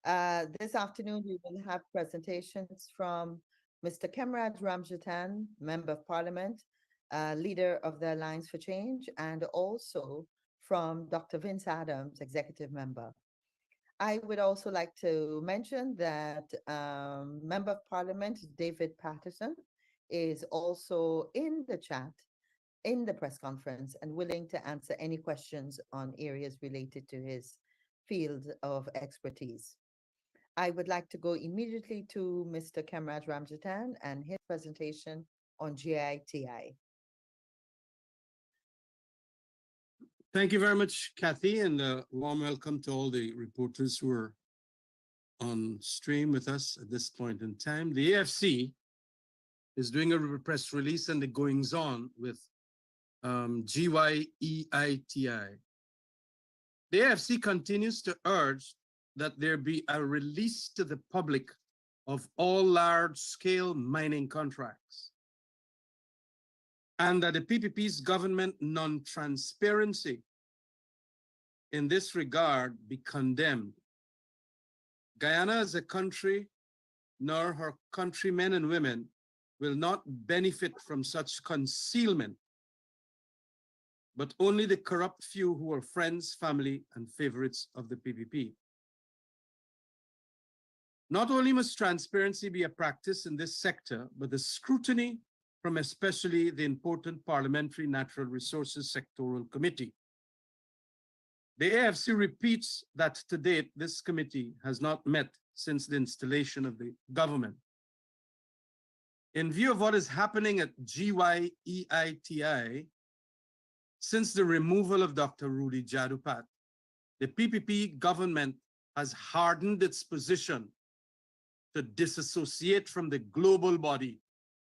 This afternoon, we will have presentations from Mr. Kemraj Ramjatan, Member of Parliament, leader of the Alliance for Change, and also from Dr. Vince Adams, Executive Member. I would also like to mention that Member of Parliament David Patterson is also in the chat in the press conference and willing to answer any questions on areas related to his field of expertise. I would like to go immediately to Mr. Kemraj Ramjatan and his presentation on GITI. Thank you very much, Kathy, and a warm welcome to all the reporters who are on stream with us at this point in time. The AFC is doing a press release and the goings on with GYEITI. The AFC continues to urge that there be a release to the public of all large-scale mining contracts, and that the PPP's government non-transparency in this regard be condemned. Guyana as a country, nor her countrymen and women, will not benefit from such concealment, but only the corrupt few who are friends, family, and favorites of the PPP. Not only must transparency be a practice in this sector, but the scrutiny from especially the important Parliamentary Natural Resources Sectoral Committee. The AFC repeats that to date, this committee has not met since the installation of the government. In view of what is happening at GYEITI, since the removal of Dr. Rudy Jadupat, the PPP government has hardened its position to disassociate from the global body,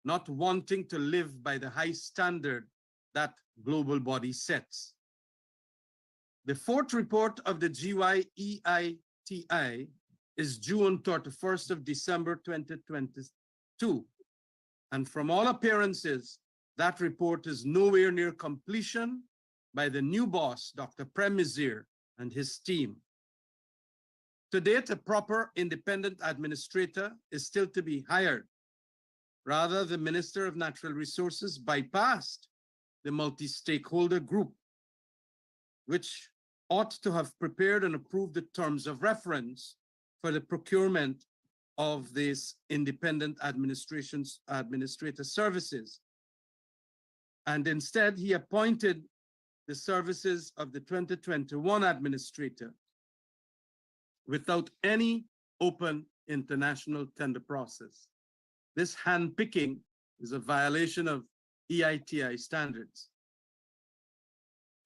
not wanting to live by the high standard that global body sets. The fourth report of the GYEITI is due on 31st of December 2022. And from all appearances, that report is nowhere near completion by the new boss, Dr. Prem Mizir, and his team. To date, a proper independent administrator is still to be hired. Rather, the Minister of Natural Resources bypassed the multi-stakeholder group, which ought to have prepared and approved the terms of reference for the procurement of these independent administrator services. And instead, he appointed the services of the 2021 administrator without any open international tender process. This handpicking is a violation of EITI standards.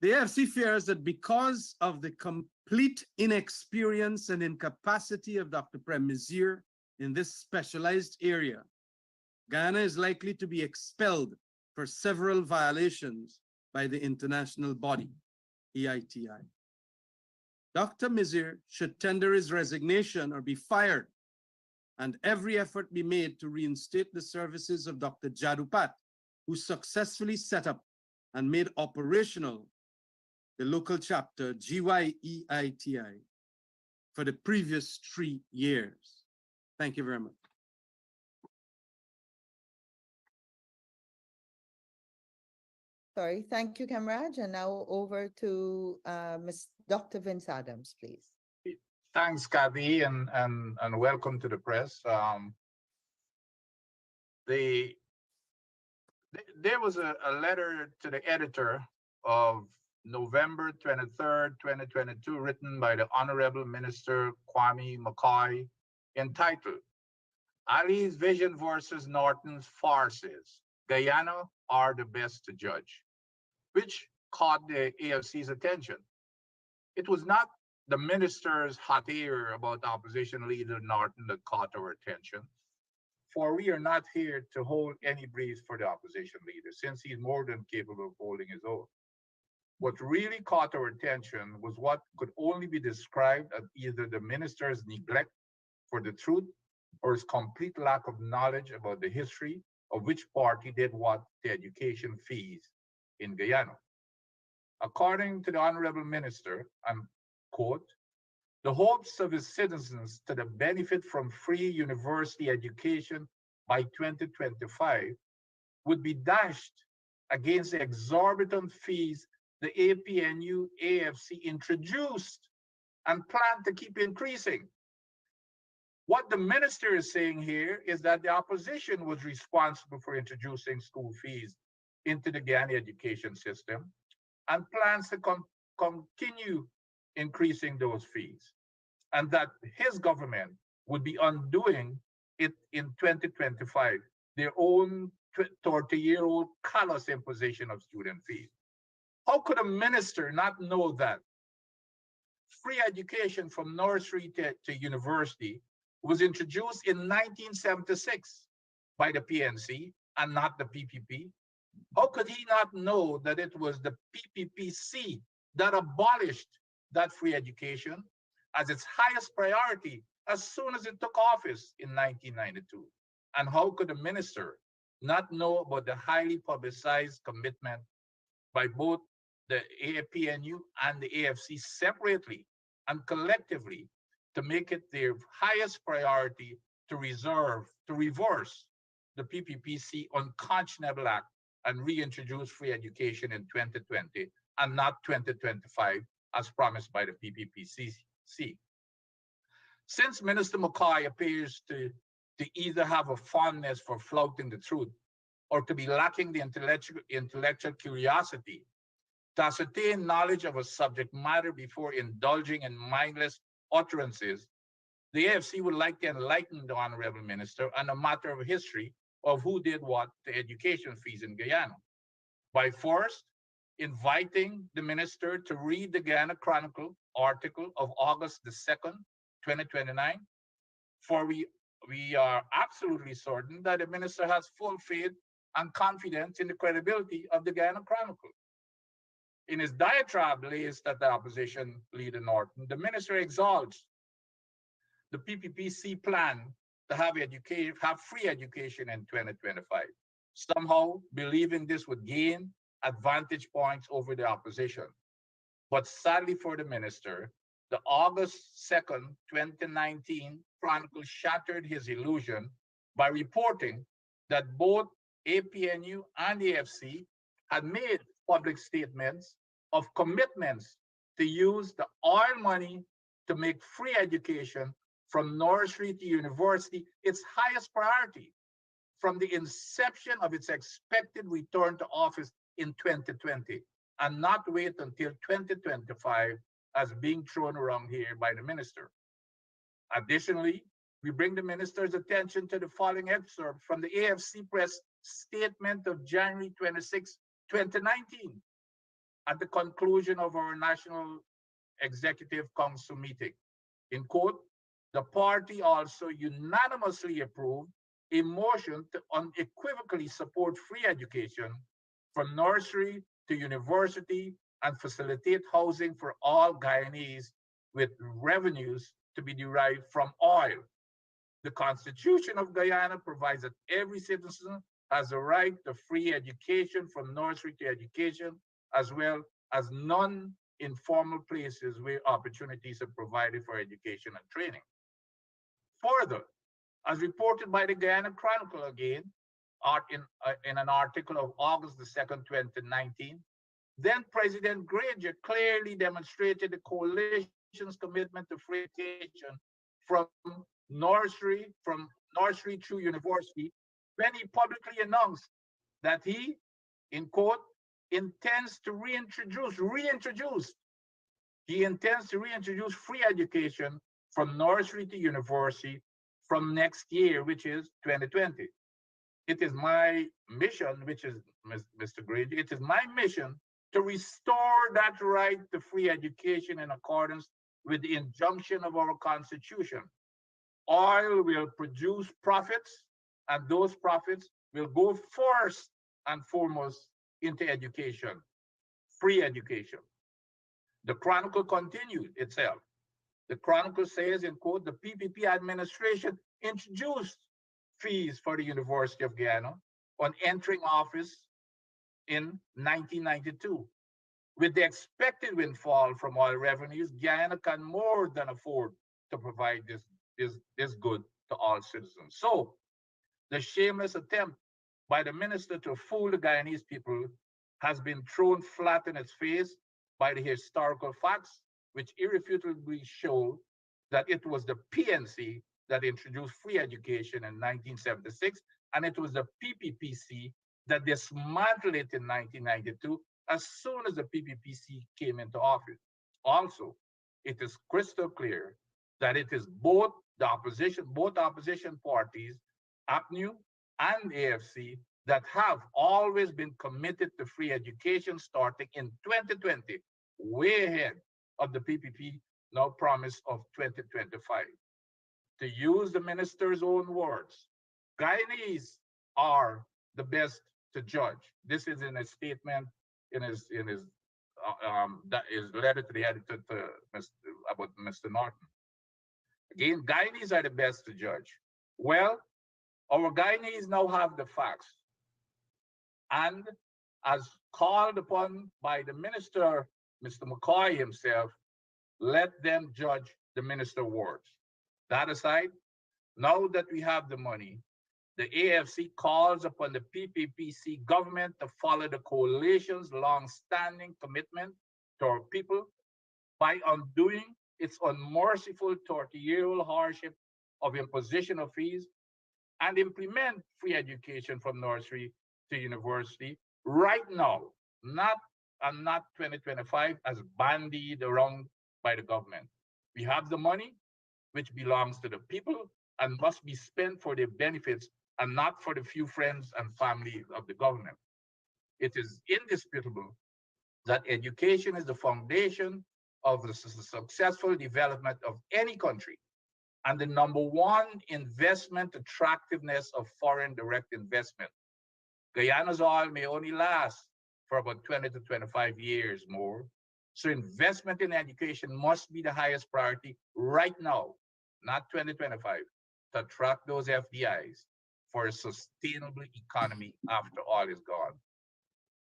The AFC fears that because of the complete inexperience and incapacity of Dr. Prem Mizir in this specialized area, Guyana is likely to be expelled for several violations by the international body, EITI. Dr. Mizir should tender his resignation or be fired, and every effort be made to reinstate the services of Dr. Jadupat, who successfully set up and made operational the local chapter GYEITI for the previous 3 years. Thank you very much. Sorry, thank you, Kemraj. And now over to Dr. Vince Adams, please. Thanks, Kathy, and welcome to the press. There was a letter to the editor of November 23rd, 2022, written by the Honorable Minister Kwame McCoy, entitled, Ali's Vision versus Norton's Farces, Guyana are the best to judge, which caught the AFC's attention. It was not the minister's hot air about opposition leader Norton that caught our attention, for we are not here to hold any briefs for the opposition leader, since he's more than capable of holding his own. What really caught our attention was what could only be described as either the minister's neglect for the truth or his complete lack of knowledge about the history of which party did what to education fees in Guyana. According to the Honorable Minister, and quote, The hopes of its citizens to the benefit from free university education by 2025 would be dashed against the exorbitant fees the APNU AFC introduced and plan to keep increasing. What the minister is saying here is that the opposition was responsible for introducing school fees into the Guyana education system and plans to continue increasing those fees, and that his government would be undoing it in 2025, their own 30-year-old callous imposition of student fees. How could a minister not know that free education from nursery to university was introduced in 1976 by the PNC and not the PPP? How could he not know that it was the PPPC that abolished that free education as its highest priority as soon as it took office in 1992? And how could a minister not know about the highly publicized commitment by both the APNU and the AFC separately and collectively to make it their highest priority to reverse the PPPC unconscionable act and reintroduce free education in 2020 and not 2025 as promised by the PPPC? Since Minister McCoy appears to either have a fondness for flouting the truth or to be lacking the intellectual curiosity to ascertain knowledge of a subject matter before indulging in mindless utterances, the AFC would like to enlighten the Honorable Minister on a matter of history of who did what to education fees in Guyana by first inviting the minister to read the Guyana Chronicle article of August the 2nd, 2029, for we are absolutely certain that the minister has full faith and confidence in the credibility of the Guyana Chronicle. In his diatribe laced at the opposition leader Norton, the minister exalts the PPPC plan to have free education in 2025, somehow believing this would gain advantage points over the opposition. But sadly for the minister, the August 2nd, 2019 Chronicle shattered his illusion by reporting that both APNU and AFC had made public statements of commitments to use the oil money to make free education from nursery to university its highest priority from the inception of its expected return to office in 2020, and not wait until 2025 as being thrown around here by the minister. Additionally, we bring the minister's attention to the following excerpt from the AFC press statement of January 26, 2019, at the conclusion of our National Executive Council meeting. In quote, the party also unanimously approved a motion to unequivocally support free education from nursery to university and facilitate housing for all Guyanese with revenues to be derived from oil. The Constitution of Guyana provides that every citizen has a right to free education from nursery to education, as well as non-informal places where opportunities are provided for education and training. Further, as reported by the Guyana Chronicle again, in an article of August the 2nd, 2019, then President Granger clearly demonstrated the coalition's commitment to free education from nursery through university when he publicly announced that he, in quote, intends to reintroduce free education from nursery to university from next year, which is 2020. It is my mission, which is, Mr. Granger, it is my mission to restore that right to free education in accordance with the injunction of our Constitution. Oil will produce profits, and those profits will go first and foremost into education, free education. The Chronicle continued itself. The Chronicle says, in quote, the PPP administration introduced fees for the University of Guyana on entering office in 1992, With the expected windfall from oil revenues, Guyana can more than afford to provide this good to all citizens. So the shameless attempt by the minister to fool the Guyanese people has been thrown flat in its face by the historical facts, which irrefutably show that it was the PNC that introduced free education in 1976, and it was the PPPC that dismantled it in 1992 as soon as the PPPC came into office. Also, it is crystal clear that it is both opposition parties, APNU and AFC, that have always been committed to free education starting in 2020, way ahead of the PPP now promise of 2025. To use the minister's own words, Guyanese are the best to judge. This is in a statement in his that is letter to the editor to about Mr. Norton. Again, Guyanese are the best to judge. Well, our Guyanese now have the facts, and as called upon by the minister, Mr. McCoy himself, let them judge the minister's words. That aside, now that we have the money, the AFC calls upon the PPPC government to follow the coalition's long-standing commitment to our people by undoing its unmerciful 30-year-old hardship of imposition of fees and implement free education from nursery to university right now, not 2025 as bandied around by the government. We have the money, which belongs to the people and must be spent for their benefits and not for the few friends and family of the government. It is indisputable that education is the foundation of the successful development of any country and the number one investment attractiveness of foreign direct investment. Guyana's oil may only last for about 20 to 25 years more. So investment in education must be the highest priority right now, not 2025, to attract those FDIs for a sustainable economy after oil is gone.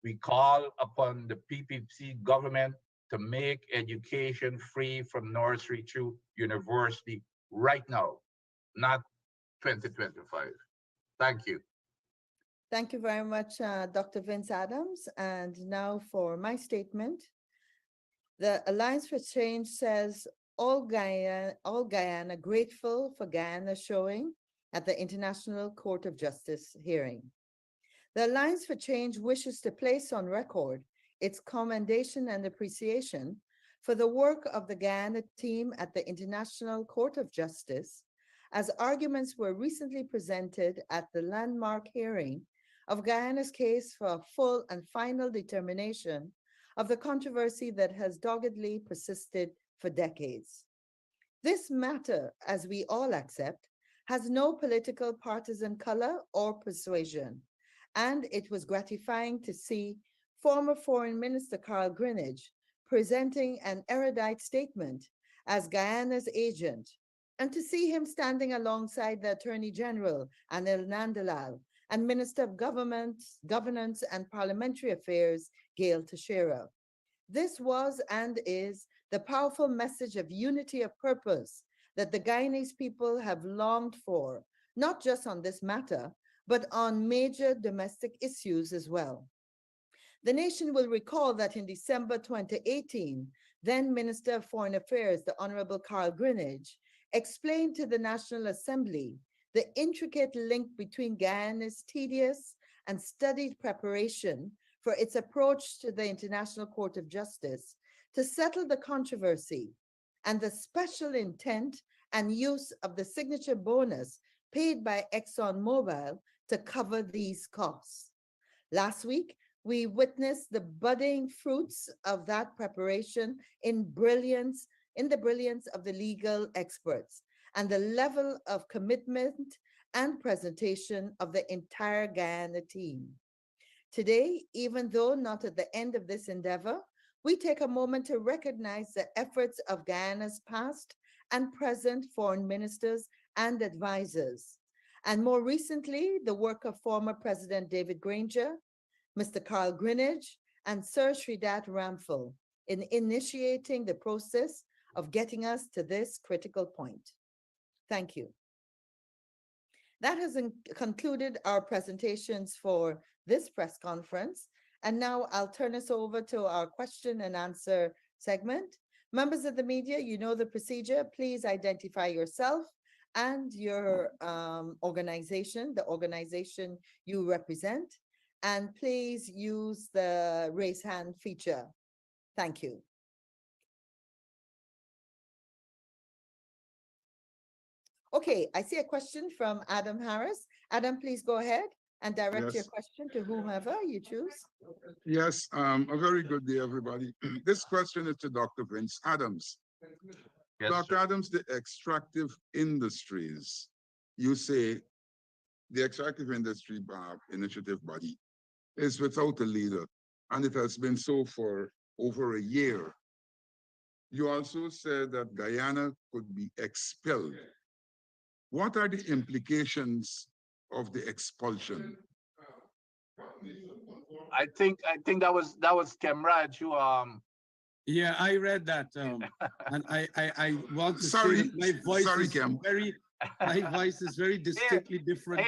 We call upon the PPC government to make education free from nursery to university right now, not 2025. Thank you. Thank you very much, Dr. Vince Adams. And now for my statement. The Alliance for Change says all Guyana grateful for Guyana showing at the International Court of Justice hearing. The Alliance for Change wishes to place on record its commendation and appreciation for the work of the Guyana team at the International Court of Justice, as arguments were recently presented at the landmark hearing of Guyana's case for a full and final determination of the controversy that has doggedly persisted for decades. This matter, as we all accept, has no political partisan color or persuasion, and it was gratifying to see former Foreign Minister Carl Greenidge presenting an erudite statement as Guyana's agent, and to see him standing alongside the Attorney General, Anil Nandalal, and Minister of Governance and Parliamentary Affairs, Gail Teixeira. This was and is the powerful message of unity of purpose that the Guyanese people have longed for, not just on this matter, but on major domestic issues as well. The nation will recall that in December 2018, then Minister of Foreign Affairs, the Honorable Carl Greenidge, explained to the National Assembly the intricate link between Guyana's tedious and studied preparation for its approach to the International Court of Justice to settle the controversy and the special intent and use of the signature bonus paid by ExxonMobil to cover these costs. Last week, we witnessed the budding fruits of that preparation in the brilliance of the legal experts and the level of commitment and presentation of the entire Guyana team. Today, even though not at the end of this endeavor, we take a moment to recognize the efforts of Guyana's past and present foreign ministers and advisors, and more recently, the work of former President David Granger, Mr. Carl Greenidge, and Sir Sridat Ramphal in initiating the process of getting us to this critical point. Thank you. That has concluded our presentations for this press conference. And now I'll turn us over to our question and answer segment. Members of the media, you know the procedure. Please identify yourself and your organization, the organization you represent, and please use the raise hand feature. Thank you. Okay, I see a question from Adam Harris. Adam, please go ahead and direct your Yes. question to whomever you choose. Yes, a very good day, everybody. This question is to Dr. Vince Adams. Yes, Dr. sir. Adams, the extractive industries, you say the extractive industry initiative body is without a leader, and it has been so for over a year. You also said that Guyana could be expelled. What are the implications of the expulsion? I think that was Kemraj who Yeah, I read that, and I want to say Sorry, that my voice sorry, is Kem. my voice is very distinctly different.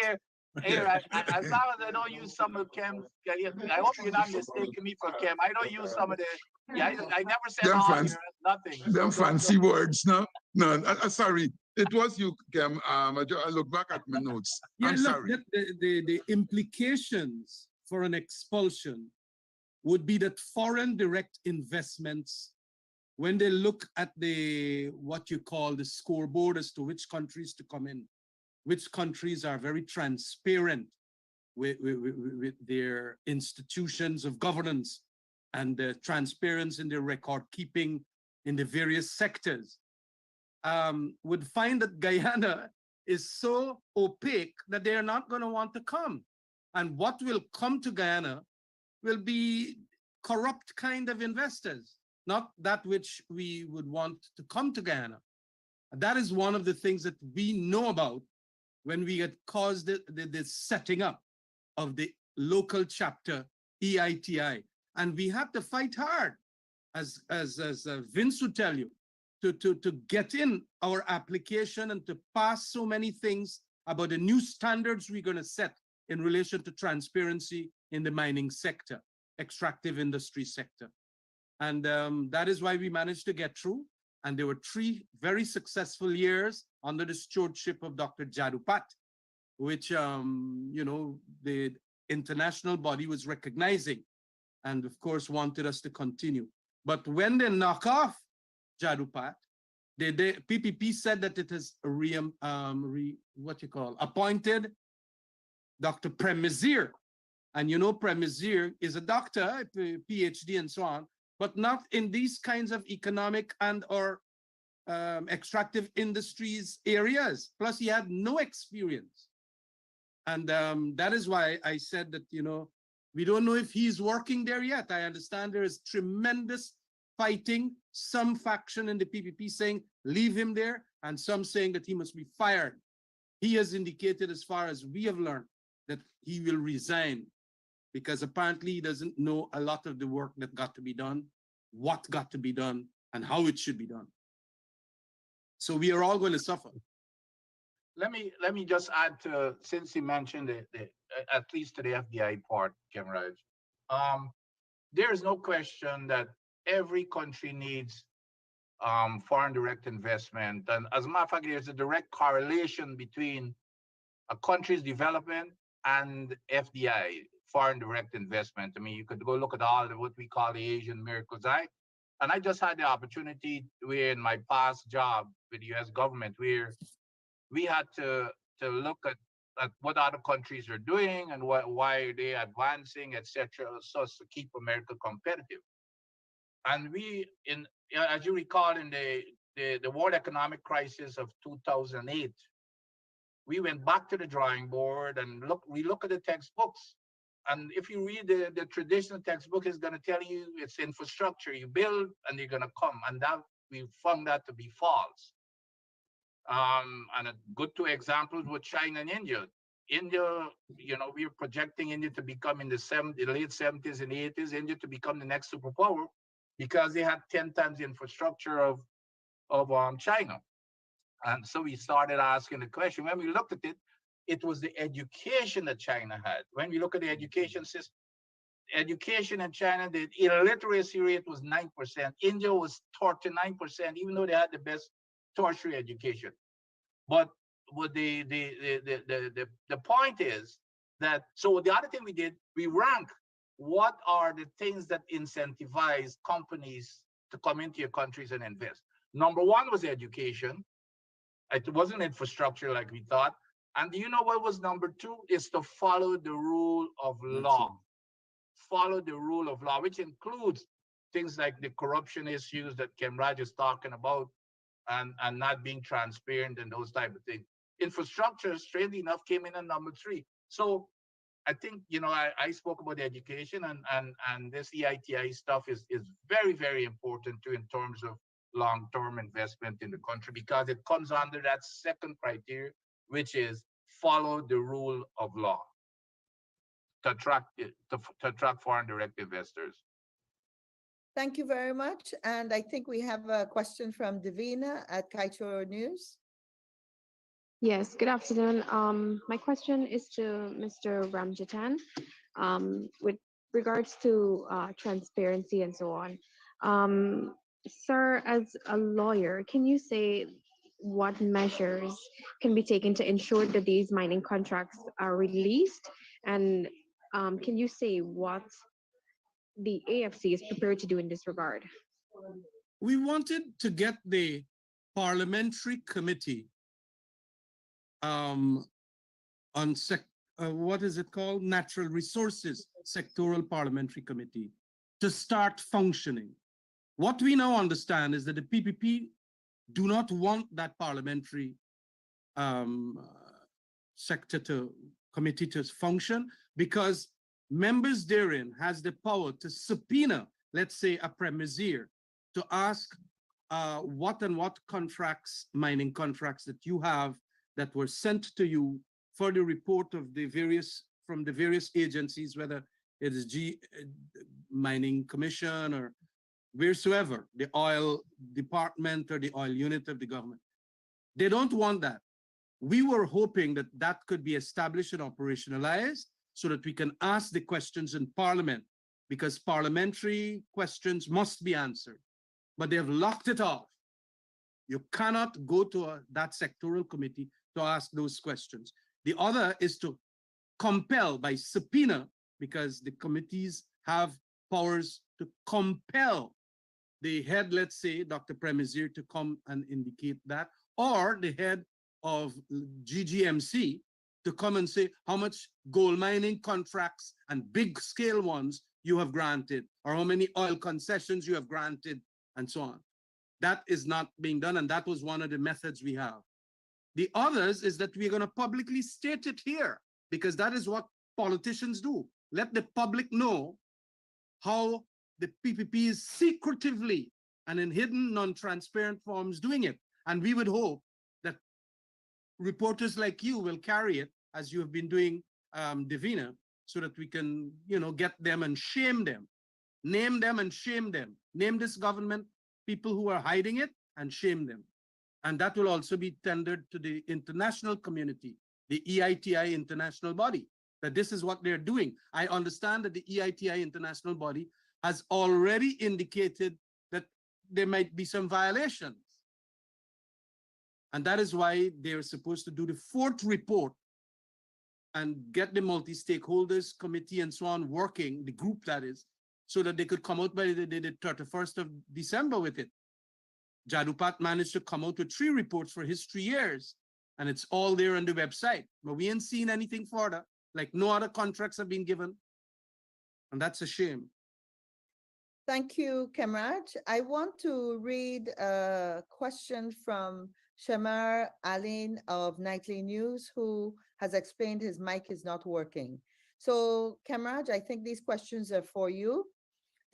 here as long as I don't use some of Kem's, I hope you're not mistaking me for Kem. I don't use some of the I never said Them all fans- here, nothing. Them fancy words, no? No, sorry. It was you, Kem. I look back at my notes. Yeah, I'm look, sorry. the implications for an expulsion would be that foreign direct investments, when they look at the what you call the scoreboard as to which countries to come in, which countries are very transparent with their institutions of governance and the transparency in their record keeping in the various sectors, would find that Guyana is so opaque that they are not going to want to come. And what will come to Guyana will be corrupt kind of investors, not that which we would want to come to Guyana. That is one of the things that we know about when we had caused the setting up of the local chapter EITI. And we had to fight hard, as Vince would tell you, to get in our application and to pass so many things about the new standards we're going to set in relation to transparency in the mining sector, extractive industry sector. And that is why we managed to get through. And there were 3 very successful years under the stewardship of Dr. Jadupat, which, you know, the international body was recognizing and of course wanted us to continue. But when they knock off Jadupat, the PPP said that it has appointed Dr. Prem Mizir. And you know, Prem Mizir is a doctor, a PhD and so on, but not in these kinds of economic and or extractive industries areas. Plus he had no experience. And that is why I said that, you know, we don't know if he's working there yet. I understand there is tremendous fighting, some faction in the PPP saying, leave him there, and some saying that he must be fired. He has indicated, as far as we have learned, that he will resign because apparently he doesn't know a lot of the work that got to be done, what got to be done, and how it should be done. So we are all going to suffer. Let me just add to, since he mentioned the at least to the FDI part, Kemraj. There is no question that every country needs foreign direct investment. And as a matter of fact, there's a direct correlation between a country's development and FDI, foreign direct investment. I mean, you could go look at all of what we call the Asian miracles. And I just had the opportunity where in my past job with the US government, where we had to look at what other countries are doing and why they're advancing, etc., so as to keep America competitive. And we, as you recall, in the world economic crisis of 2008, we went back to the drawing board and we look at the textbooks. And if you read the traditional textbook, it's going to tell you it's infrastructure. You build and you're going to come. And that we found that to be false. And a good 2 examples were China and India. India, we are projecting India to become in the late 70s and 80s, India to become the next superpower because they had 10 times the infrastructure of China. And so we started asking the question. When we looked at it, it was the education that China had. When we look at the education system, education in China, the illiteracy rate was 9%. India was 39%, even though they had the best tertiary education. But the point is that, so the other thing we did, we rank what are the things that incentivize companies to come into your countries and invest. Number one was education. It wasn't infrastructure like we thought. And do you know what was number two? Is to follow the rule of law. Follow the rule of law, which includes things like the corruption issues that Kemraj is talking about, and not being transparent and those type of things. Infrastructure, strangely enough, came in at number three. So I think, I spoke about the education, and this EITI stuff is very, very important too in terms of long-term investment in the country, because it comes under that second criteria, which is follow the rule of law to attract foreign direct investors. Thank you very much. And I think we have a question from Davina at Kaito News. Yes, good afternoon. My question is to Mr. Ramjatan, with regards to transparency and so on. Sir, as a lawyer, can you say what measures can be taken to ensure that these mining contracts are released? And can you say what the AFC is prepared to do in this regard? We wanted to get the parliamentary committee on what is it called? Natural Resources Sectoral Parliamentary Committee to start functioning. What we now understand is that the PPP do not want that parliamentary committee to function, because members therein has the power to subpoena, let's say, a premier to ask what contracts, mining contracts that you have that were sent to you for the report of from the various agencies, whether it is Mining Commission or wheresoever, the oil department or the oil unit of the government. They don't want that. We were hoping that that could be established and operationalized so that we can ask the questions in Parliament, because parliamentary questions must be answered. But they have locked it off. You cannot go to that sectoral committee to ask those questions. The other is to compel by subpoena, because the committees have powers to compel the head, let's say, Dr. Premizir, to come and indicate that, or the head of GGMC to come and say how much gold mining contracts and big scale ones you have granted, or how many oil concessions you have granted, and so on. That is not being done, and that was one of the methods we have. The others is that we're going to publicly state it here, because that is what politicians do. Let the public know how the PPP is secretively and in hidden, non-transparent forms doing it. And we would hope that reporters like you will carry it, as you have been doing, Davina, so that we can, get them and shame them, name them and shame them, name this government people who are hiding it and shame them. And that will also be tendered to the international community, the EITI international body, that this is what they're doing. I understand that the EITI international body has already indicated that there might be some violations. And that is why they're supposed to do the fourth report and get the multi-stakeholders committee and so on working, the group that is, so that they could come out by the 31st of December with it. Jadupat managed to come out with 3 reports for his 3 years, and it's all there on the website. But we ain't seen anything further, like no other contracts have been given. And that's a shame. Thank you, Kemraj. I want to read a question from Shamar Alin of Nightly News, who has explained his mic is not working. So, Kemraj, I think these questions are for you.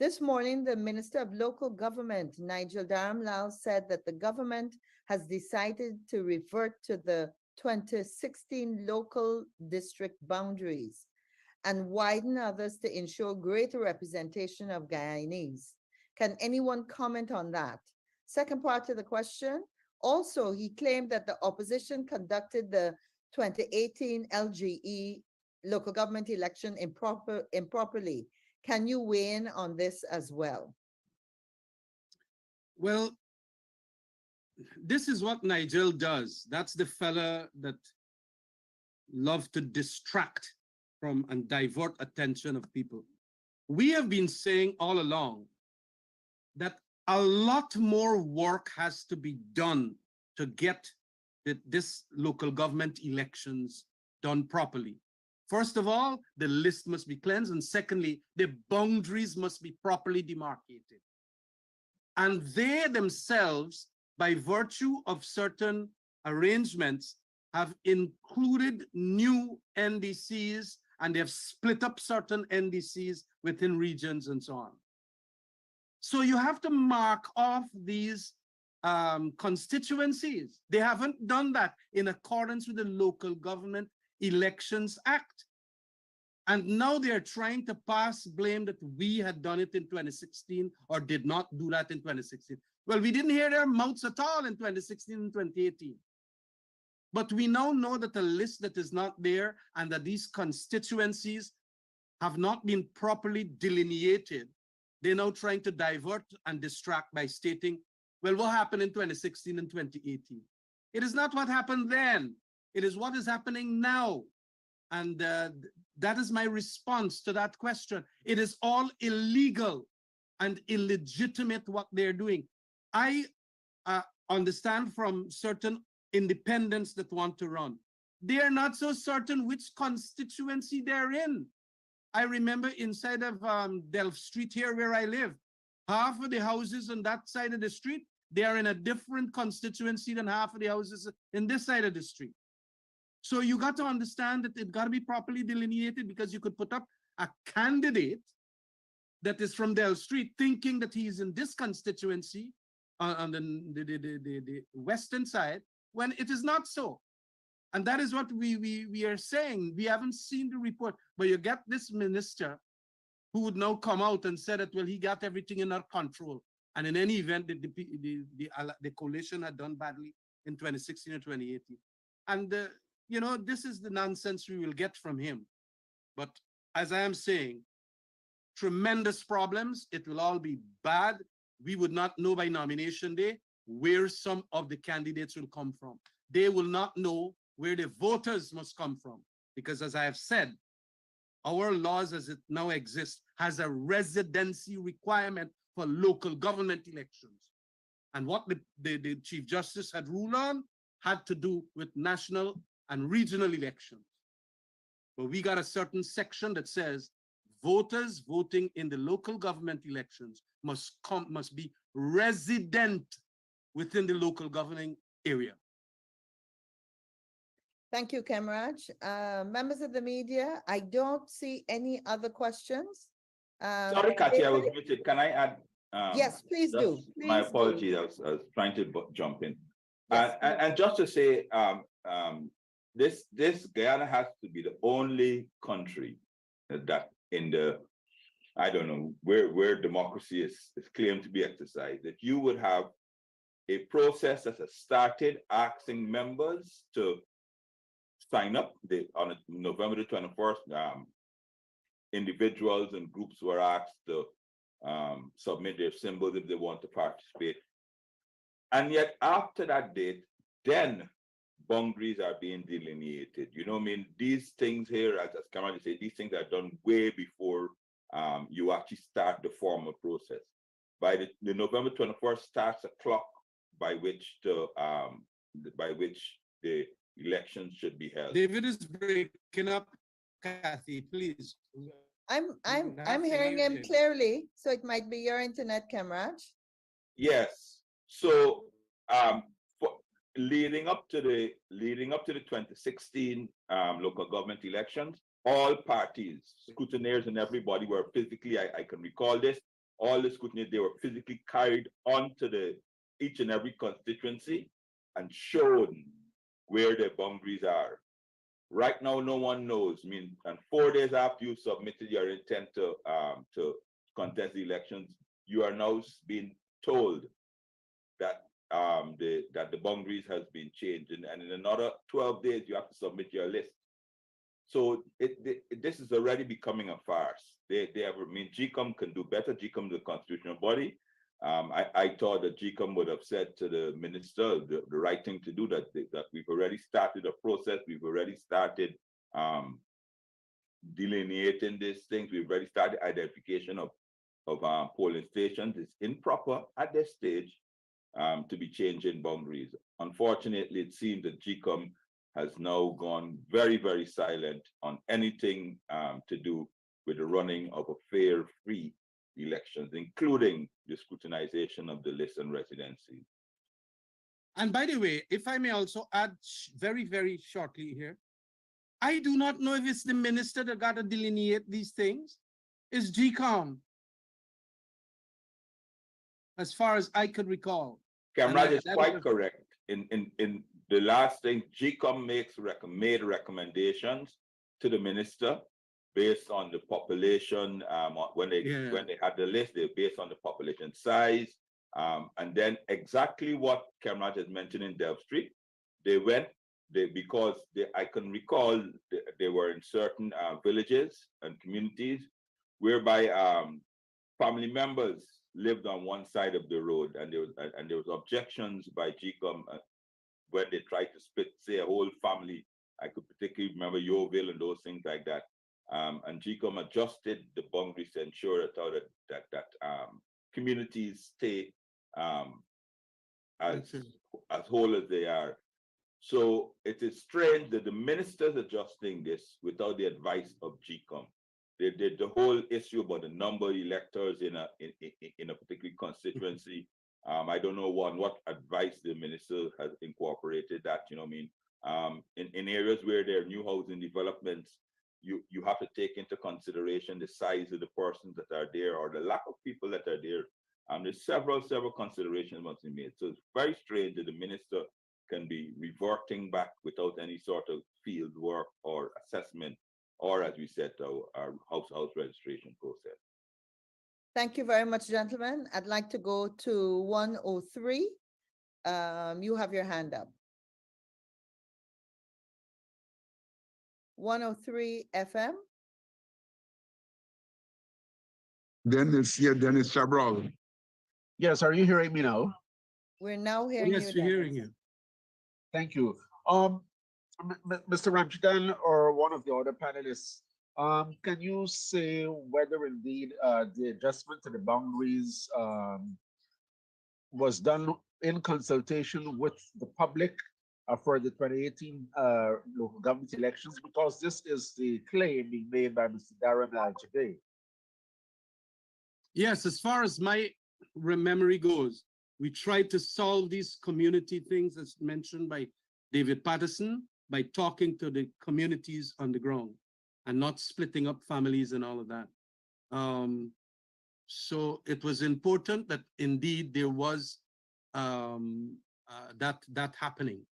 This morning, the Minister of Local Government, Nigel Dharamlal, said that the government has decided to revert to the 2016 local district boundaries and widen others to ensure greater representation of Guyanese. Can anyone comment on that? Second part of the question, also, he claimed that the opposition conducted the 2018 LGE local government election improperly. Can you weigh in on this as well? Well, this is what Nigel does. That's the fella that loves to distract from and divert attention of people. We have been saying all along that a lot more work has to be done to get this local government elections done properly. First of all, the list must be cleansed, and secondly, the boundaries must be properly demarcated. And they themselves, by virtue of certain arrangements, have included new NDCs, and they have split up certain NDCs within regions and so on. So you have to mark off these constituencies. They haven't done that in accordance with the Local Government Elections Act. And now they're trying to pass blame that we had done it in 2016 or did not do that in 2016. Well, we didn't hear their mouths at all in 2016 and 2018. But we now know that the list that is not there and that these constituencies have not been properly delineated. They're now trying to divert and distract by stating, well, what happened in 2016 and 2018? It is not what happened then. It is what is happening now. And that is my response to that question. It is all illegal and illegitimate what they're doing. I understand from certain independents that want to run. They are not so certain which constituency they're in. I remember inside of Delft Street here where I live, half of the houses on that side of the street, they are in a different constituency than half of the houses in this side of the street. So you got to understand that it got to be properly delineated, because you could put up a candidate that is from Delft Street thinking that he is in this constituency on the western side, when it is not so. And that is what we are saying. We haven't seen the report, but you get this minister who would now come out and say that, well, he got everything in our control. And in any event, the coalition had done badly in 2016 or 2018. And, you know, this is the nonsense we will get from him. But as I am saying, tremendous problems. It will all be bad. We would not know by nomination day where some of the candidates will come from. They will not know where the voters must come from. Because as I have said, our laws as it now exists has a residency requirement for local government elections. And what the Chief Justice had ruled on had to do with national and regional elections. But we got a certain section that says voters voting in the local government elections must be resident within the local governing area. Thank you, Kemraj. Members of the media, I don't see any other questions. Sorry, Kathy, I was muted. Can I add? Yes, please do. My Please apologies, do. I was trying to jump in. Yes, And just to say, this Guyana has to be the only country that in the, I don't know, where democracy is claimed to be exercised, that you would have a process that has started asking members to sign up. On November the 21st, individuals and groups were asked to submit their symbols if they want to participate. And yet after that date, then boundaries are being delineated. You know what I mean? These things here, as Kamara said, these things are done way before you actually start the formal process. By the November 21st starts a clock by which the elections should be held. David is breaking up, Kathy, please. I'm hearing him clearly, so it might be your internet, Kemraj. Yes. So leading up to the 2016 local government elections, all parties, scrutineers and everybody were physically, I can recall this, all the scrutineers, they were physically carried onto each and every constituency and shown where the boundaries are. Right now, no one knows. I mean, and 4 days after you submitted your intent to contest the elections, you are now being told that the boundaries has been changed, and in another 12 days you have to submit your list. So this is already becoming a farce. They have, I mean, GCOM can do better. GCOM is a constitutional body. I thought that GCOM would have said to the minister the right thing to do, that we've already started a process. We've already started delineating these things. We've already started identification of polling stations. It's improper at this stage to be changing boundaries. Unfortunately, it seems that GCOM has now gone very, very silent on anything to do with the running of a fair, free elections, including the scrutinization of the list and residency. And by the way, if I may also add very, very shortly here, I do not know if it's the minister that got to delineate these things. It's GCOM, as far as I could recall. Kamraj is quite correct. In the last thing, GCOM made recommendations to the minister based on the population. When they had the list, they based on the population size, and then exactly what Kamraj has mentioned in Delft Street. Because I can recall they were in certain villages and communities whereby family members lived on one side of the road, and there was objections by GCOM when they tried to split, say, a whole family. I could particularly remember Yeovil and those things like that. And GCOM adjusted the boundaries to ensure that communities stay as whole as they are. So it is strange that the ministers adjusting this without the advice of GCOM. The whole issue about the number of electors in a particular constituency. I don't know what advice the minister has incorporated that, you know what I mean? In areas where there are new housing developments, you have to take into consideration the size of the persons that are there or the lack of people that are there. There's several considerations must be made. So it's very strange that the minister can be reverting back without any sort of field work or assessment, or as we said, our house registration process. Thank you very much, gentlemen. I'd like to go to 103. You have your hand up. 103 FM. Dennis Chabral. Yes, are you hearing me now? We're now hearing you. Yes, we're hearing you. Thank you. Mr. Ramchadan or one of the other panelists, can you say whether indeed the adjustment to the boundaries was done in consultation with the public for the 2018 local government elections? Because this is the claim being made by Mr. Darren today. Yes, as far as my memory goes, we tried to solve these community things as mentioned by David Patterson by talking to the communities on the ground and not splitting up families and all of that. So it was important that indeed there was that happening.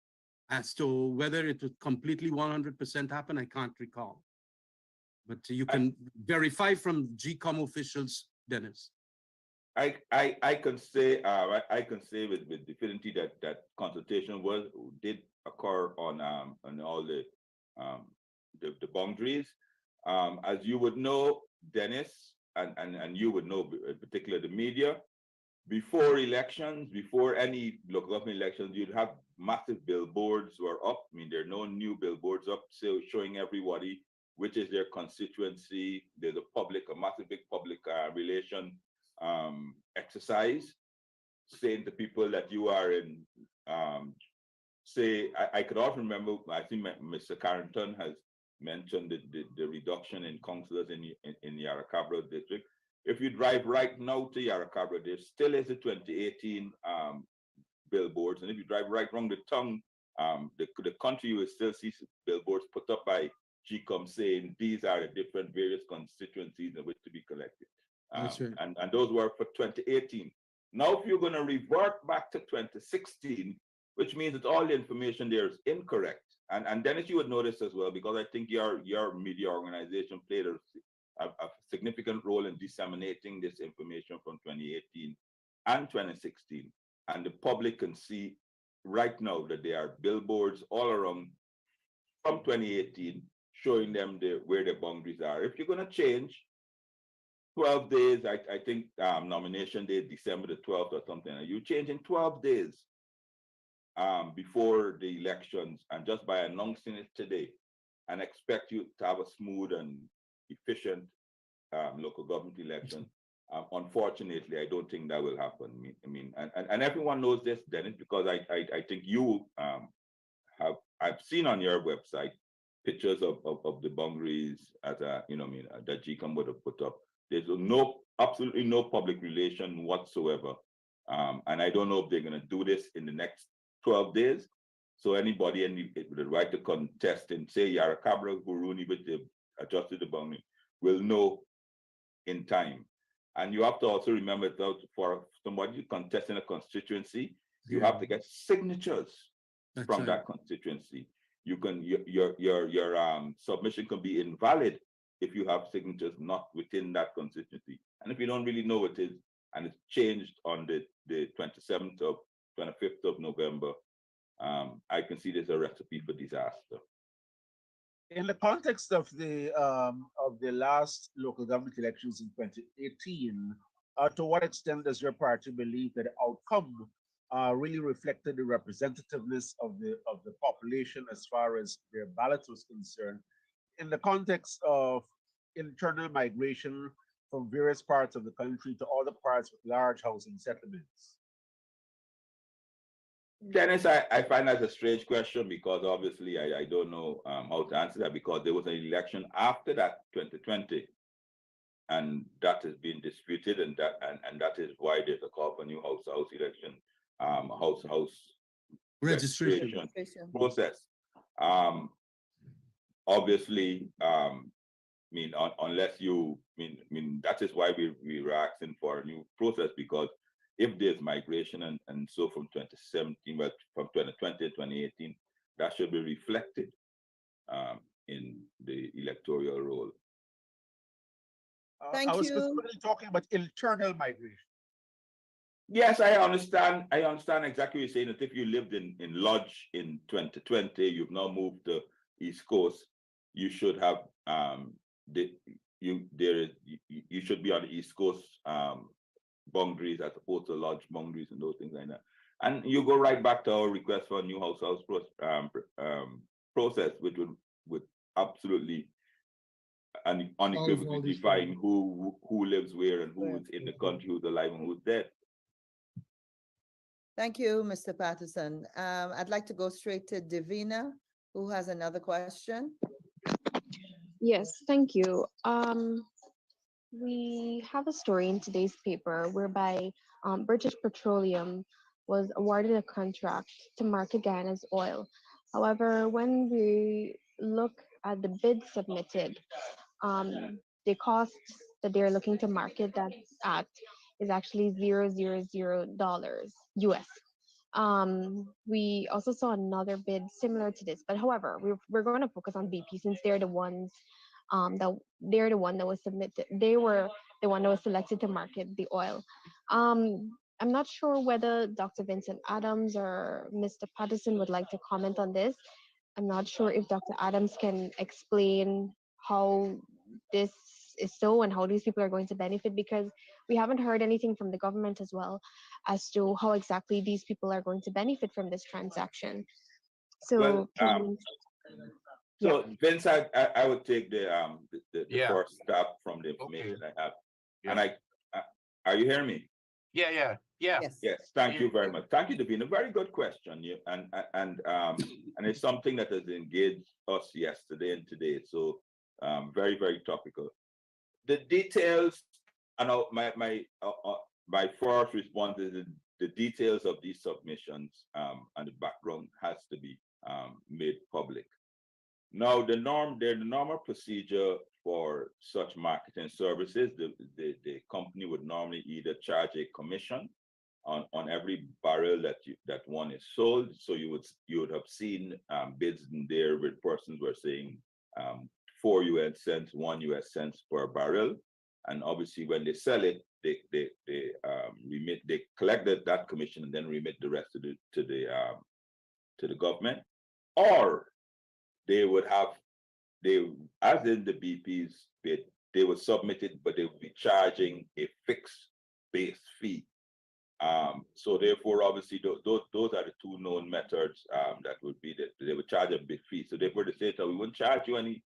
As to whether it would completely 100% happen, I can't recall. But you can verify from GCOM officials, Dennis. I can say with definity that consultation did occur on all the boundaries. As you would know, Dennis, and you would know, in particular the media, before elections, before any local government elections, you'd have massive billboards were up. I mean, there are no new billboards up, so showing everybody which is their constituency. There's a massive big public relation exercise, saying to people that you are in, I could also remember, I think Mr. Carrington has mentioned the reduction in councillors in Yarra Cabra district. If you drive right now to Yarra Cabra, there still is a 2018 billboards. And if you drive right around the tongue, the country, you will still see billboards put up by GCOM saying these are the different various constituencies in which to be collected. That's right. And those were for 2018. Now, if you're going to revert back to 2016, which means that all the information there is incorrect. And Dennis, you would notice as well, because I think your media organization played a significant role in disseminating this information from 2018 and 2016. And the public can see right now that there are billboards all around from 2018 showing them where the boundaries are. If you're going to change 12 days, I think nomination day, December the 12th or something, you change in 12 days before the elections, and just by announcing it today, and expect you to have a smooth and efficient local government election. Unfortunately, I don't think that will happen. I mean, and everyone knows this, Dennis, because I think you I've seen on your website pictures of the boundaries as that GCOM would have put up. There's absolutely no public relation whatsoever. And I don't know if they're going to do this in the next 12 days. So anybody with the right to contest and say Yarracabra, Guruni, with the adjusted the boundary will know in time. And you have to also remember that for somebody contesting a constituency, you have to get signatures from that constituency. You can your submission can be invalid if you have signatures not within that constituency. And if you don't really know what it is, and it's changed on the 25th of November, I can see there's a recipe for disaster. In the context of the last local government elections in 2018, to what extent does your party believe that the outcome really reflected the representativeness of the population as far as their ballot was concerned, in the context of internal migration from various parts of the country to other parts with large housing settlements? Dennis, I find that a strange question, because obviously I don't know how to answer that, because there was an election after that 2020, and that has been disputed, and that is why there's a call for new house election, house registration process. Obviously, unless you that is why we were asking for a new process, because if there's migration and so from 2017, but from 2020 to 2018, that should be reflected in the electoral roll. Thank I was you. specifically talking about internal migration. Yes, I understand. I understand exactly what you're saying. That if you lived in Lodge in 2020, you've now moved to East Coast, you should have you should be on the East Coast boundaries as opposed to Lodge boundaries and those things like that. And you go right back to our request for a new house process, which would absolutely and unequivocally define who lives where and who's in the country, who's alive and who's dead. Thank you, Mr. Patterson. I'd like to go straight to Divina, who has another question. Yes, thank you. We have a story in today's paper whereby British Petroleum was awarded a contract to market Guyana's oil. However, when we look at the bid submitted, the cost that they're looking to market that at is actually $0.00 US. We also saw another bid similar to this, but however, we're going to focus on BP since they're the ones they're the one that was submitted. They were the one that was selected to market the oil. I'm not sure whether Dr. Vincent Adams or Mr. Patterson would like to comment on this. I'm not sure if Dr. Adams can explain how this is so and how these people are going to benefit, because we haven't heard anything from the government as well as to how exactly these people are going to benefit from this transaction. So, so Vince, I would take the first step from the information I have. Yeah. And are you hearing me? Yeah. Yes. Yes, thank you very much. Thank you, Davina. Very good question. And it's something that has engaged us yesterday and today. So very, very topical. The details, and my first response is the details of these submissions and the background has to be made public. Now, the normal procedure for such marketing services, the company would normally either charge a commission on every barrel that one is sold. So you would have seen bids in there with persons were saying 4 US cents, 1 US cents per barrel. And obviously when they sell it, they collect that commission and then remit the rest to the government. Or they would have, as in the BP's bid, they would submit it, but they would be charging a fixed base fee. So therefore, obviously, those are the two known methods that would be that they would charge a big fee. So therefore, they say that we wouldn't charge you any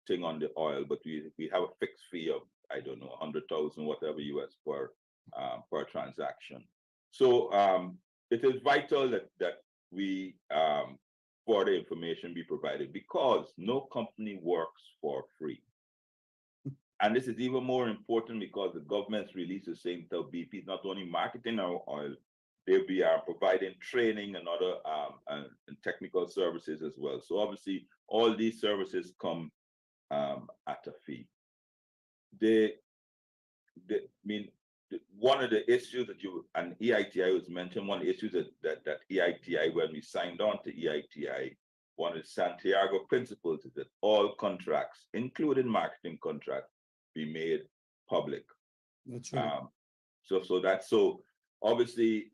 thing on the oil, but we have a fixed fee of, I don't know, 100,000 whatever US per transaction. So it is vital that we for the information be provided, because no company works for free. And this is even more important because the government's release is saying that BP is not only marketing our oil, they'll be providing training and other and technical services as well. So obviously, all these services come at a fee. One of the issues that and EITI was mentioned, one of the issues that EITI, when we signed on to EITI, one of the Santiago principles is that all contracts, including marketing contracts, be made public. That's right. So obviously,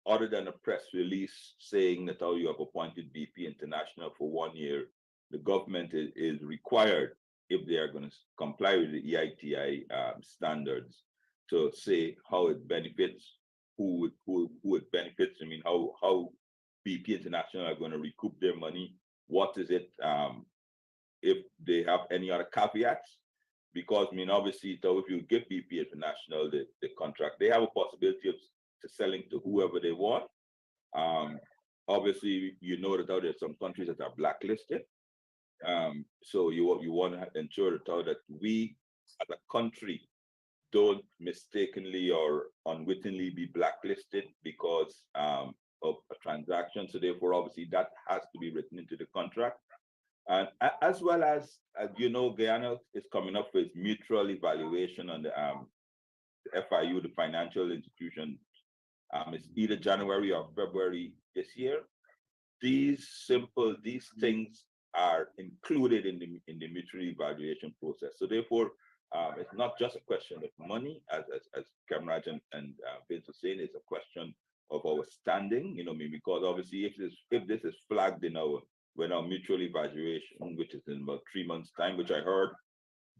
other than a press release saying that you have appointed BP International for 1 year, the government is required, if they are going to comply with the EITI standards, to say how it benefits, who it benefits. I mean, how BP International are going to recoup their money. What is it, if they have any other caveats? Because, I mean, obviously, so if you give BP International the contract, they have a possibility of selling to whoever they want. Obviously, you know that there are some countries that are blacklisted. So you want to ensure that we, as a country, don't mistakenly or unwittingly be blacklisted because of a transaction. So therefore, obviously, that has to be written into the contract. And as well as you know, Guyana is coming up with mutual evaluation on the FIU, the financial institution. It's either January or February this year. These things are included in the mutual evaluation process. So therefore, it's not just a question of money, as Kamraj and Vince was saying. It's a question of our standing. You know, because obviously, if this is flagged in our mutual evaluation, which is in about 3 months' time, which I heard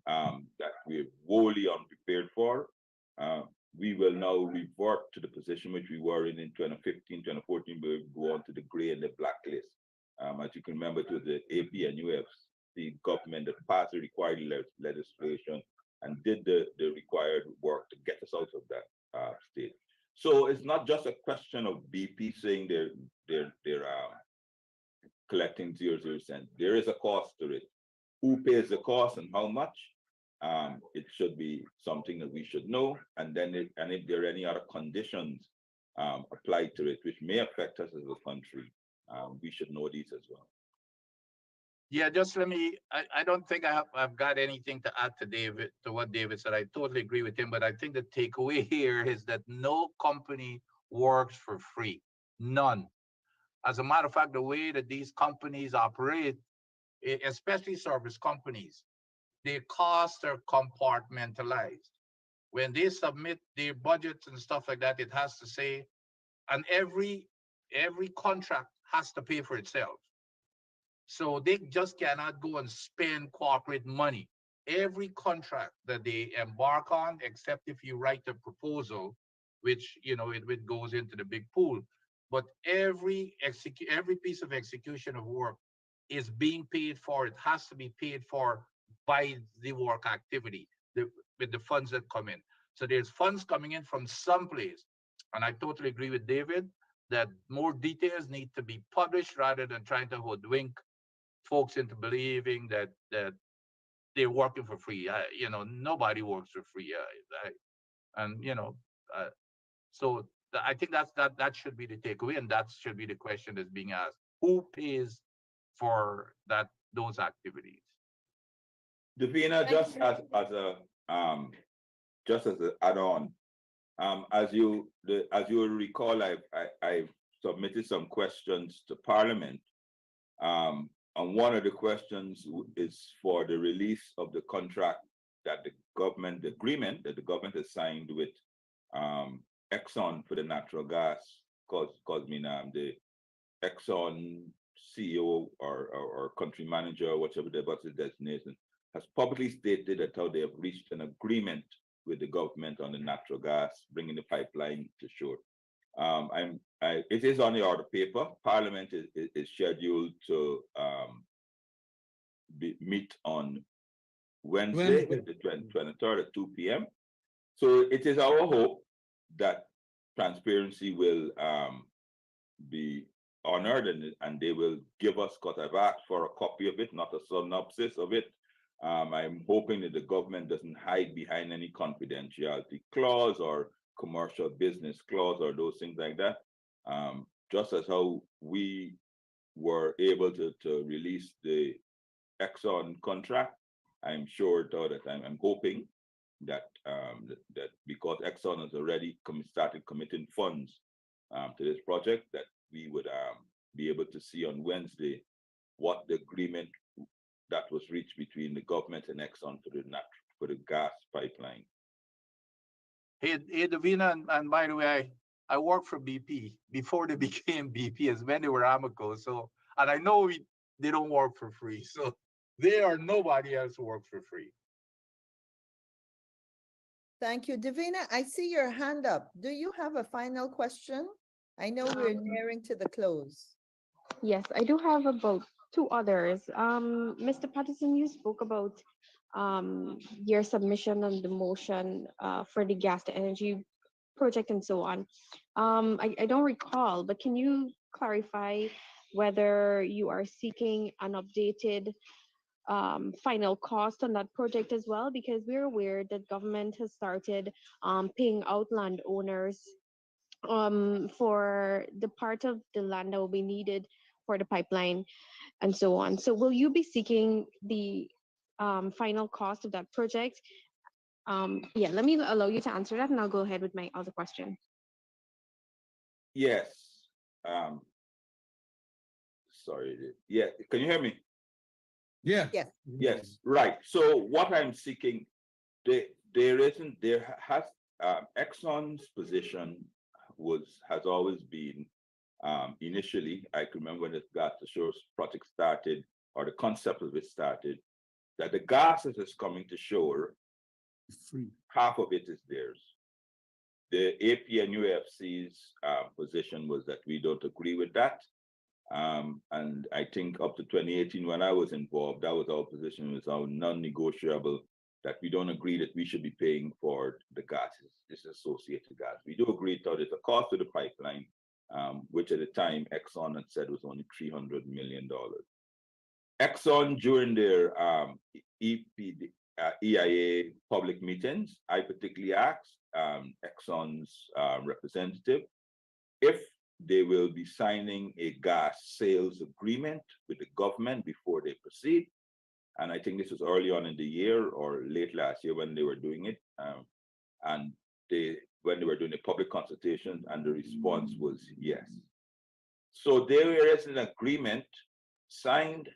that we're wholly unprepared for, we will now revert to the position which we were in 2015, 2014, where we go on to the gray and the blacklist. As you can remember, it was the AP and UFC government that passed the required legislation and did the required work to get us out of that state. So it's not just a question of BP saying they're collecting 0 cents. There is a cost to it. Who pays the cost and how much? It should be something that we should know. And then, if there are any other conditions applied to it, which may affect us as a country, we should know these as well. Yeah, just let me, I don't think I've got anything to add to what David said. I totally agree with him, but I think the takeaway here is that no company works for free. None. As a matter of fact, the way that these companies operate, especially service companies, their costs are compartmentalized. When they submit their budgets and stuff like that, it has to say, and every contract has to pay for itself. So they just cannot go and spend corporate money. Every contract that they embark on, except if you write a proposal, which, you know, it goes into the big pool. But every piece of execution of work is being paid for. It has to be paid for by the work activity with the funds that come in. So there's funds coming in from someplace. And I totally agree with David that more details need to be published rather than trying to hoodwink folks into believing that they're working for free. You know, nobody works for free. And you know, so I think that should be the takeaway, and that should be the question that's being asked: who pays for those activities? Davina, just as an add-on, As you will recall, I've submitted some questions to Parliament. And one of the questions is for the release of the contract that the agreement that the government has signed with Exxon for the natural gas, because the Exxon CEO or country manager, or whatever the designation, has publicly stated that how they have reached an agreement with the government on the natural gas, bringing the pipeline to shore. It is on the order paper. Parliament is scheduled to meet on Wednesday, the 23rd at 2 p.m. So it is our hope that transparency will be honored and they will give us, because I've asked for a copy of it, not a synopsis of it. I'm hoping that the government doesn't hide behind any confidentiality clause or commercial business clause or those things like that. Just as how we were able to release the Exxon contract, I'm sure though that I'm hoping that that because Exxon has already started committing funds to this project, that we would be able to see on Wednesday what the agreement that was reached between the government and Exxon for the gas pipeline. Hey, Davina, and by the way, I worked for BP before they became BP, as when they were Amoco. So, and I know they don't work for free. So they are nobody else who works for free. Thank you. Davina, I see your hand up. Do you have a final question? I know we're nearing to the close. Yes, I do have about two others. Mr. Patterson, you spoke about your submission on the motion for the gas to energy project and so on. I don't recall, but can you clarify whether you are seeking an updated final cost on that project as well? Because we're aware that government has started paying out landowners for the part of the land that will be needed for the pipeline and so on. So will you be seeking the final cost of that project? Yeah, let me allow you to answer that and I'll go ahead with my other question. Yes. Sorry. Yeah, can you hear me? Yeah. Yes. Yes, right. So what I'm seeking, Exxon's position has always been, initially, I can remember when the gas to shore project started, or the concept of it started, that the gas that is coming to shore, Free. half of it is theirs. The AP and UFC's position was that we don't agree with that. And I think up to 2018, when I was involved, that was our position, was our non-negotiable, that we don't agree that we should be paying for the gas, this associated gas. We do agree that there's a cost to the pipeline, which at the time Exxon had said was only $300 million. Exxon, during their EIA public meetings, I particularly asked Exxon's representative if they will be signing a gas sales agreement with the government before they proceed. And I think this was early on in the year or late last year when they were doing it. And when they were doing the public consultation, and the response was yes. So there is an agreement signed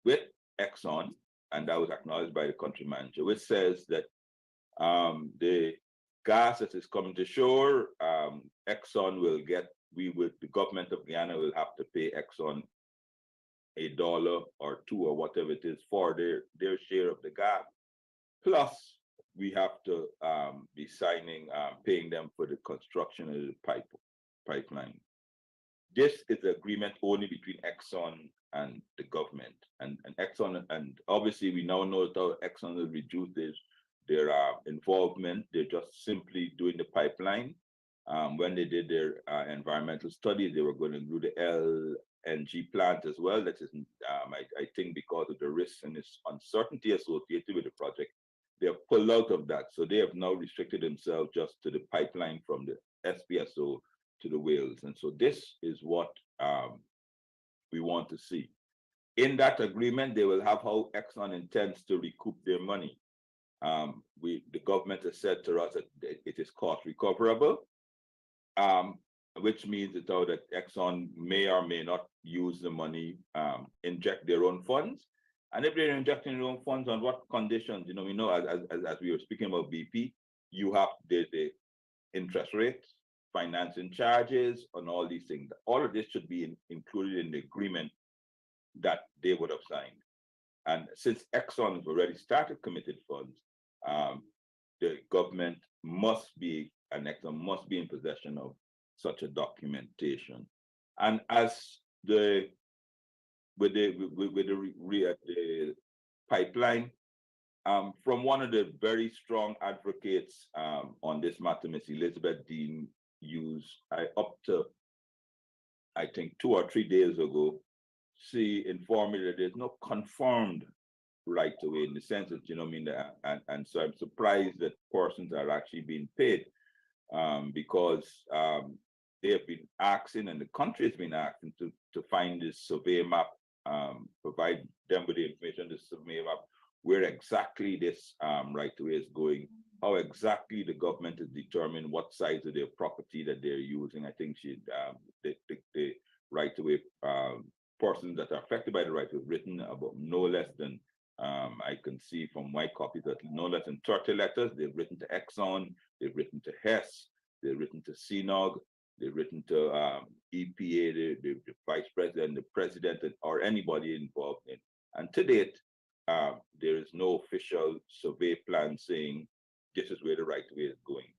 with Exxon, and that was acknowledged by the country manager, which says that the gas that is coming to shore, Exxon will get, the government of Guyana will have to pay Exxon $1 or $2 or whatever it is for their share of the gas. Plus, we have to be paying them for the construction of the pipeline. This is the agreement only between Exxon and the government. And Exxon, and obviously we now know that Exxon will reduce their involvement. They're just simply doing the pipeline. When they did their environmental studies, they were going to do the LNG plant as well. That is, I think because of the risks and this uncertainty associated with the project, they have pulled out of that. So they have now restricted themselves just to the pipeline from the SPSO to the whales. And so this is what we want to see. In that agreement, they will have how Exxon intends to recoup their money. The government has said to us that it is cost recoverable, which means that Exxon may or may not use the money, inject their own funds. And if they're injecting their own funds, on what conditions? You know, as we were speaking about BP, you have the interest rates, financing charges, and all these things. All of this should be included in the agreement that they would have signed. And since Exxon has already started committed funds, the government must be, and Exxon must be in possession of such a documentation. And as with the pipeline, from one of the very strong advocates on this matter, Ms. Elizabeth Dean Hughes, up to, I think, 2 or 3 days ago, she informed me that there's no confirmed right away, in the sense that, you know, I mean, and so I'm surprised that persons are actually being paid, because they have been asking, and the country has been asking to find this survey map, provide them with the information, the survey map, where exactly this right away is going, how exactly the government is determining what size of their property that they're using. I think the right away persons that are affected by the right away written about no less than, I can see from my copy, that no less than 30 letters. They've written to Exxon, they've written to Hess, they've written to CNOG, they've written to EPA, the vice president, the president, or anybody involved in. And to date, there is no official survey plan saying this is where the right way is going.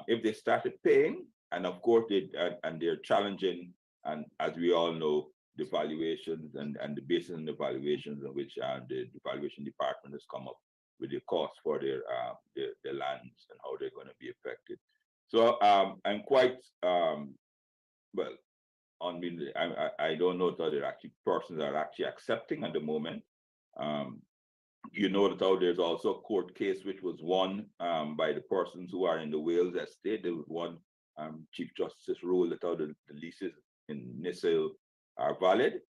If they started paying, and of course they're challenging, and as we all know, the valuations and the basis on the valuations on which the valuation department has come up with the cost for their lands and how they're going to be affected. So I'm quite well. I don't know that there are actually persons that are actually accepting at the moment. You know that there's also a court case which was won by the persons who are in the Wales estate. There was one Chief Justice ruled that the leases in Nissil are valid,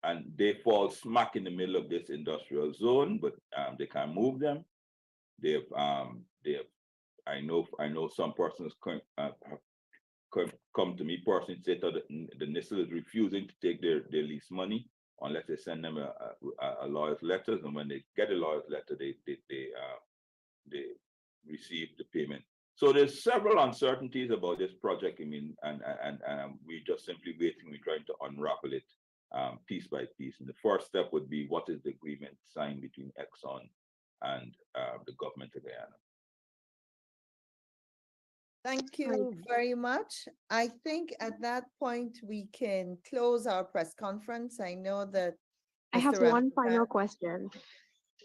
and they fall smack in the middle of this industrial zone, but they can't move them. I know some persons come to me personally and say that the Nissil is refusing to take their lease money unless they send them a lawyer's letter, and when they get a lawyer's letter, they receive the payment. So there's several uncertainties about this project. I mean, and we're just simply waiting. We're trying to unravel it piece by piece. And the first step would be, what is the agreement signed between Exxon and the government of Guyana? Thank you very much. I think at that point we can close our press conference. I know that I have Mr. one Ramzan- final question,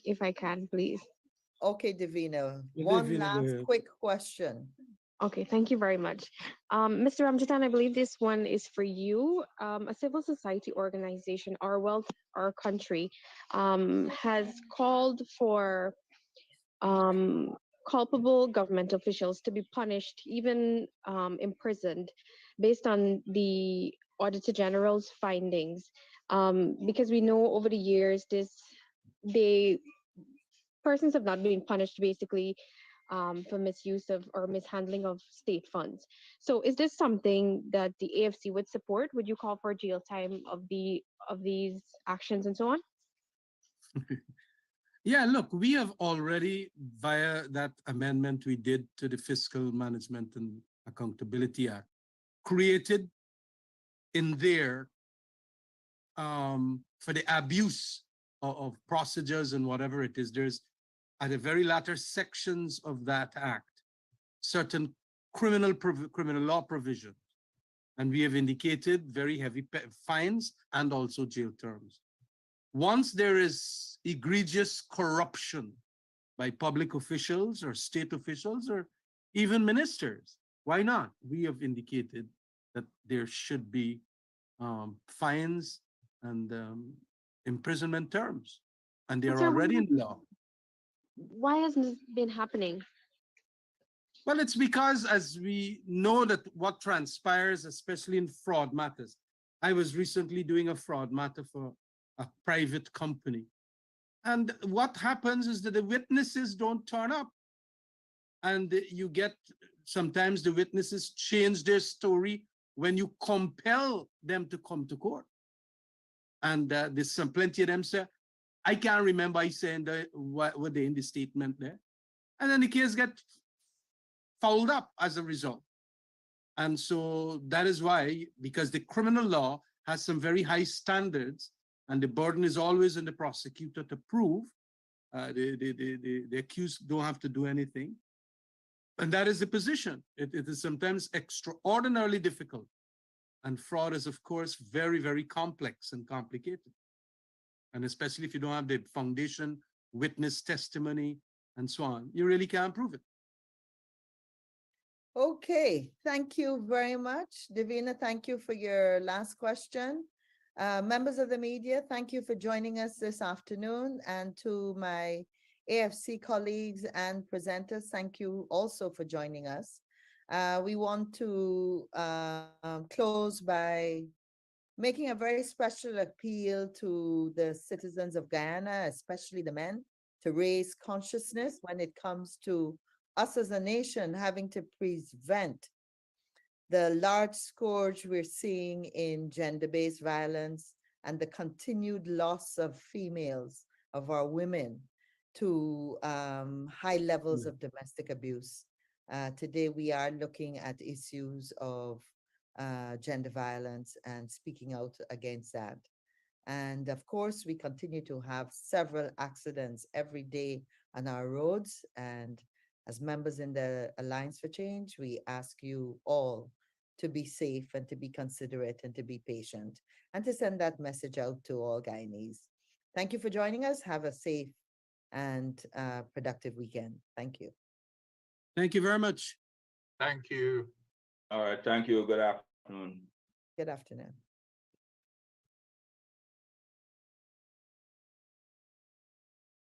if I can, please. Okay, Davina, Yeah, one Davina, go last ahead. quick question. Okay, thank you very much. Mr. Ramjatan, I believe this one is for you. A civil society organization, Our Wealth, Our Country, has called for culpable government officials to be punished, even imprisoned, based on the Auditor General's findings. Because we know over the years, persons have not been punished basically for misuse of or mishandling of state funds. So is this something that the AFC would support? Would you call for jail time of these actions and so on? Yeah, look, we have already, via that amendment we did to the Fiscal Management and Accountability Act, created in there for the abuse of procedures and whatever it is, there's at the very latter sections of that act, certain criminal law provisions. And we have indicated very heavy fines and also jail terms. Once there is egregious corruption by public officials or state officials or even ministers, why not? We have indicated that there should be fines and imprisonment terms, and they're Sir, already in law. Why hasn't this been happening? Well, it's because, as we know, that what transpires, especially in fraud matters. I was recently doing a fraud matter for a private company. And what happens is that the witnesses don't turn up. And you get, sometimes the witnesses change their story when you compel them to come to court. And there's some plenty of them say, I can't remember I saying what were they in the statement there. And then the case get fouled up as a result. And so that is why, because the criminal law has some very high standards, and the burden is always on the prosecutor to prove. The accused don't have to do anything. And that is the position. It is sometimes extraordinarily difficult. And fraud is, of course, very, very complex and complicated. And especially if you don't have the foundation, witness testimony, and so on, you really can't prove it. Okay, thank you very much. Davina, thank you for your last question. Members of the media, thank you for joining us this afternoon. And to my AFC colleagues and presenters, thank you also for joining us. We want to close by making a very special appeal to the citizens of Guyana, especially the men, to raise consciousness when it comes to us as a nation having to prevent the large scourge we're seeing in gender-based violence and the continued loss of females, of our women, to high levels of domestic abuse. Today, we are looking at issues of gender violence and speaking out against that. And of course, we continue to have several accidents every day on our roads. And as members in the Alliance for Change, we ask you all to be safe and to be considerate and to be patient and to send that message out to all Guyanese. Thank you for joining us. Have a safe and productive weekend. Thank you. Thank you very much. Thank you. All right, thank you. Good afternoon. Good afternoon.